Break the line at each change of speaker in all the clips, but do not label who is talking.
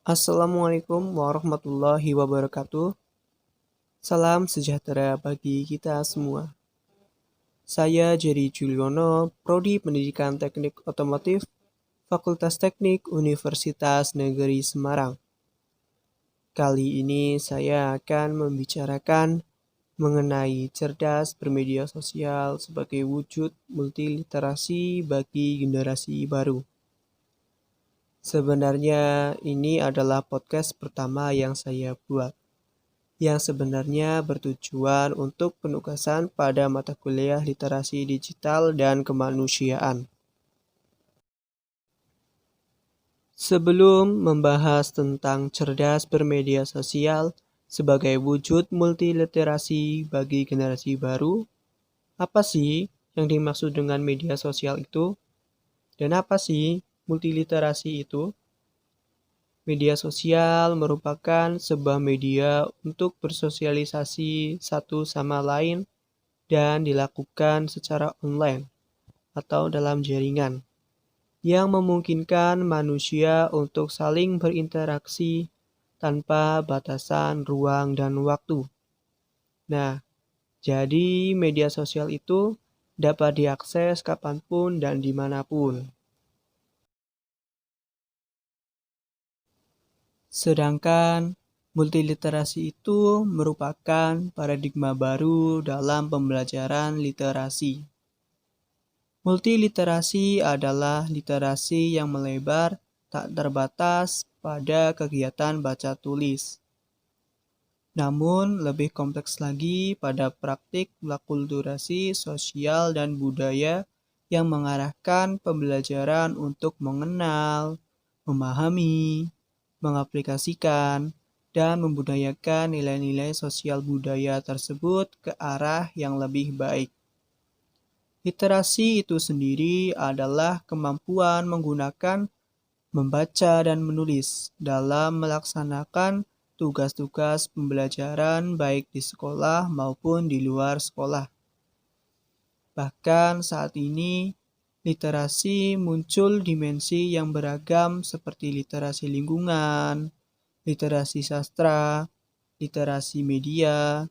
Assalamualaikum warahmatullahi wabarakatuh. Salam sejahtera bagi kita semua. Saya Jerry Juliono, Prodi Pendidikan Teknik Otomotif, Fakultas Teknik Universitas Negeri Semarang. Kali ini saya akan membicarakan mengenai cerdas bermedia sosial sebagai wujud multiliterasi bagi generasi baru. Sebenarnya ini adalah podcast pertama yang saya buat, yang sebenarnya bertujuan untuk penugasan pada mata kuliah literasi digital dan kemanusiaan. Sebelum membahas tentang cerdas bermedia sosial sebagai wujud multiliterasi bagi generasi baru, apa sih yang dimaksud dengan media sosial itu? Dan apa sih multiliterasi itu? Media sosial merupakan sebuah media untuk bersosialisasi satu sama lain dan dilakukan secara online atau dalam jaringan, yang memungkinkan manusia untuk saling berinteraksi tanpa batasan ruang dan waktu. Nah, jadi media sosial itu dapat diakses kapanpun dan dimanapun. Sedangkan multiliterasi itu merupakan paradigma baru dalam pembelajaran literasi. Multiliterasi adalah literasi yang melebar, tak terbatas pada kegiatan baca tulis. Namun lebih kompleks lagi pada praktik akulturasi sosial dan budaya yang mengarahkan pembelajaran untuk mengenal, memahami, mengaplikasikan, dan membudayakan nilai-nilai sosial budaya tersebut ke arah yang lebih baik. Literasi itu sendiri adalah kemampuan menggunakan, membaca, dan menulis dalam melaksanakan tugas-tugas pembelajaran baik di sekolah maupun di luar sekolah. Bahkan saat ini, literasi muncul dimensi yang beragam seperti literasi lingkungan, literasi sastra, literasi media,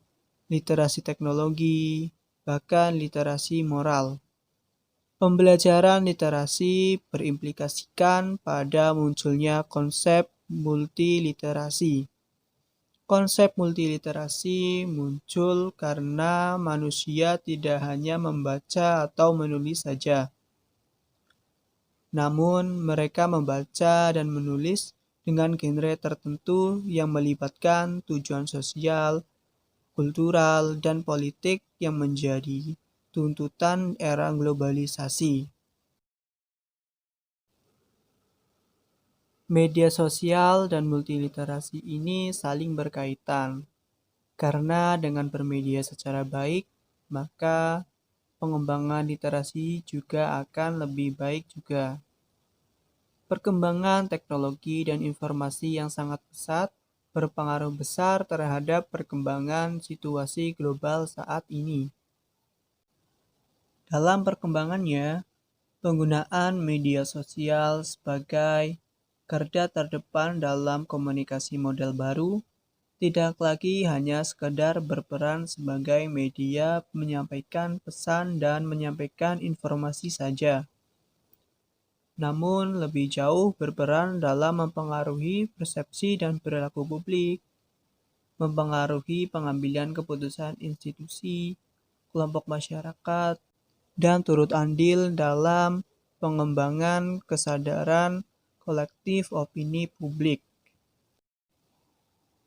literasi teknologi, bahkan literasi moral. Pembelajaran literasi berimplikasikan pada munculnya konsep multiliterasi. Konsep multiliterasi muncul karena manusia tidak hanya membaca atau menulis saja, namun mereka membaca dan menulis dengan genre tertentu yang melibatkan tujuan sosial, kultural, dan politik yang menjadi tuntutan era globalisasi. Media sosial dan multiliterasi ini saling berkaitan, karena dengan bermedia secara baik, maka pengembangan literasi juga akan lebih baik juga. Perkembangan teknologi dan informasi yang sangat pesat berpengaruh besar terhadap perkembangan situasi global saat ini. Dalam perkembangannya, penggunaan media sosial sebagai garda terdepan dalam komunikasi model baru tidak lagi hanya sekedar berperan sebagai media menyampaikan pesan dan menyampaikan informasi saja, namun lebih jauh berperan dalam mempengaruhi persepsi dan perilaku publik, mempengaruhi pengambilan keputusan institusi, kelompok masyarakat, dan turut andil dalam pengembangan kesadaran kolektif opini publik.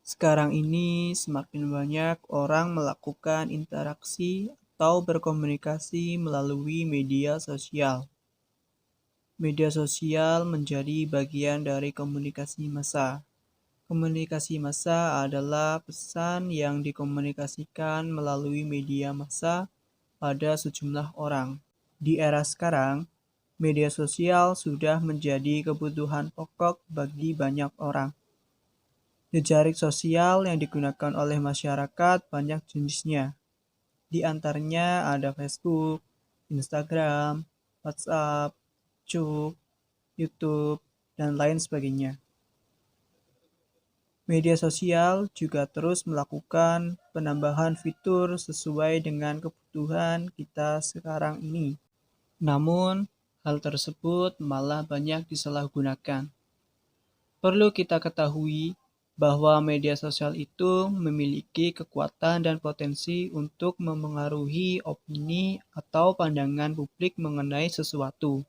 Sekarang ini semakin banyak orang melakukan interaksi atau berkomunikasi melalui media sosial. Media sosial menjadi bagian dari komunikasi massa. Komunikasi massa adalah pesan yang dikomunikasikan melalui media massa pada sejumlah orang. Di era sekarang, media sosial sudah menjadi kebutuhan pokok bagi banyak orang. Jejaring sosial yang digunakan oleh masyarakat banyak jenisnya. Di antaranya ada Facebook, Instagram, WhatsApp, YouTube, dan lain sebagainya. Media sosial juga terus melakukan penambahan fitur sesuai dengan kebutuhan kita sekarang ini. Namun, hal tersebut malah banyak disalahgunakan. Perlu kita ketahui bahwa media sosial itu memiliki kekuatan dan potensi untuk memengaruhi opini atau pandangan publik mengenai sesuatu.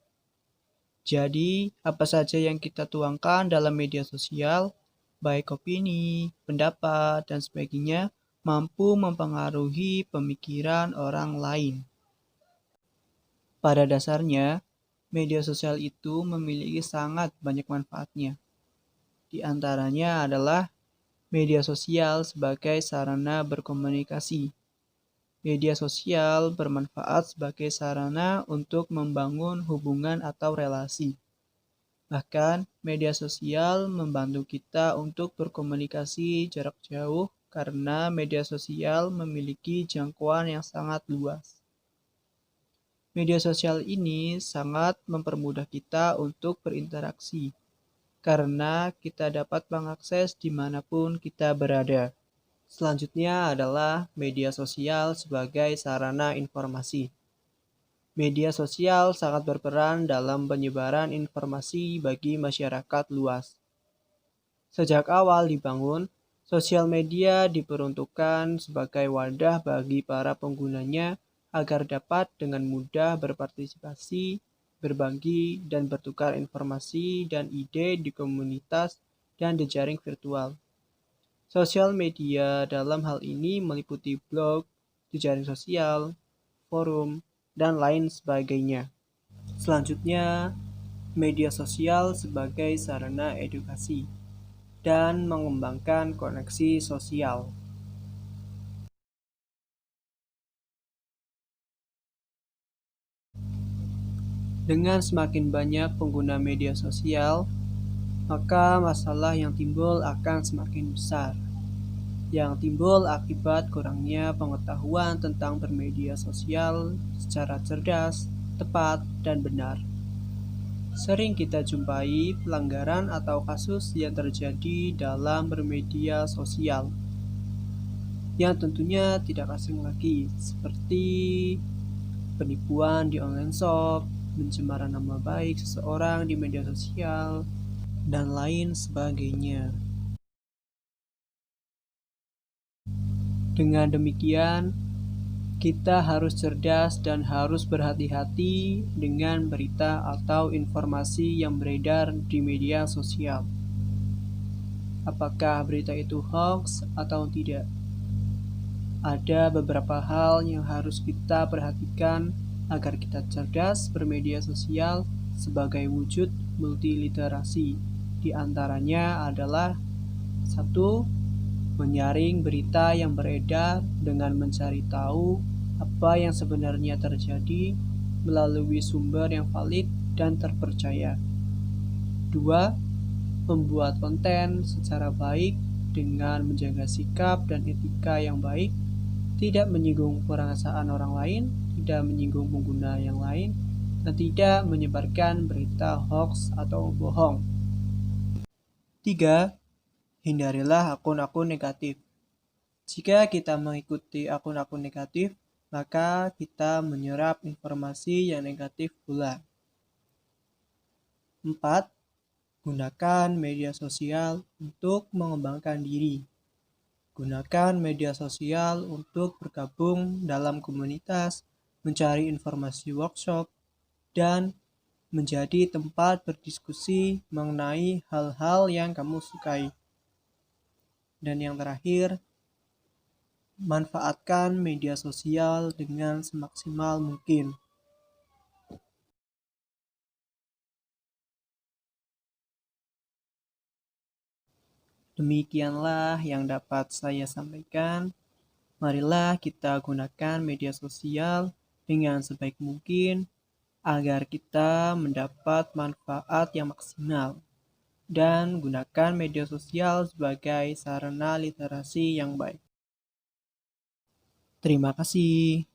Jadi, apa saja yang kita tuangkan dalam media sosial, baik opini, pendapat, dan sebagainya, mampu mempengaruhi pemikiran orang lain. Pada dasarnya, media sosial itu memiliki sangat banyak manfaatnya. Di antaranya adalah media sosial sebagai sarana berkomunikasi. Media sosial bermanfaat sebagai sarana untuk membangun hubungan atau relasi. Bahkan, media sosial membantu kita untuk berkomunikasi jarak jauh karena media sosial memiliki jangkauan yang sangat luas. Media sosial ini sangat mempermudah kita untuk berinteraksi, karena kita dapat mengakses dimanapun kita berada. Selanjutnya adalah media sosial sebagai sarana informasi. Media sosial sangat berperan dalam penyebaran informasi bagi masyarakat luas. Sejak awal dibangun, sosial media diperuntukkan sebagai wadah bagi para penggunanya agar dapat dengan mudah berpartisipasi, berbagi, dan bertukar informasi dan ide di komunitas dan jejaring virtual. Sosial media dalam hal ini meliputi blog, jejaring sosial, forum, dan lain sebagainya. Selanjutnya, media sosial sebagai sarana edukasi dan mengembangkan koneksi sosial. Dengan semakin banyak pengguna media sosial, maka masalah yang timbul akan semakin besar. Yang timbul akibat kurangnya pengetahuan tentang bermedia sosial secara cerdas, tepat, dan benar. Sering kita jumpai pelanggaran atau kasus yang terjadi dalam bermedia sosial, yang tentunya tidak asing lagi, seperti penipuan di online shop, pencemaran nama baik seseorang di media sosial, dan lain sebagainya. Dengan demikian, kita harus cerdas dan harus berhati-hati dengan berita atau informasi yang beredar di media sosial. Apakah berita itu hoax atau tidak? Ada beberapa hal yang harus kita perhatikan agar kita cerdas bermedia sosial sebagai wujud multiliterasi. Di antaranya adalah 1. Menyaring berita yang beredar dengan mencari tahu apa yang sebenarnya terjadi melalui sumber yang valid dan terpercaya. 2. Membuat konten secara baik dengan menjaga sikap dan etika yang baik, tidak menyinggung perasaan orang lain, tidak menyinggung pengguna yang lain, dan tidak menyebarkan berita hoax atau bohong. 3. Hindarilah akun-akun negatif. Jika kita mengikuti akun-akun negatif, maka kita menyerap informasi yang negatif pula. 4. Gunakan media sosial untuk mengembangkan diri. Gunakan media sosial untuk bergabung dalam komunitas, mencari informasi workshop, dan menjadi tempat berdiskusi mengenai hal-hal yang kamu sukai. Dan yang terakhir, manfaatkan media sosial dengan semaksimal mungkin. Demikianlah yang dapat saya sampaikan. Marilah kita gunakan media sosial dengan sebaik mungkin agar kita mendapat manfaat yang maksimal. Dan gunakan media sosial sebagai sarana literasi yang baik. Terima kasih.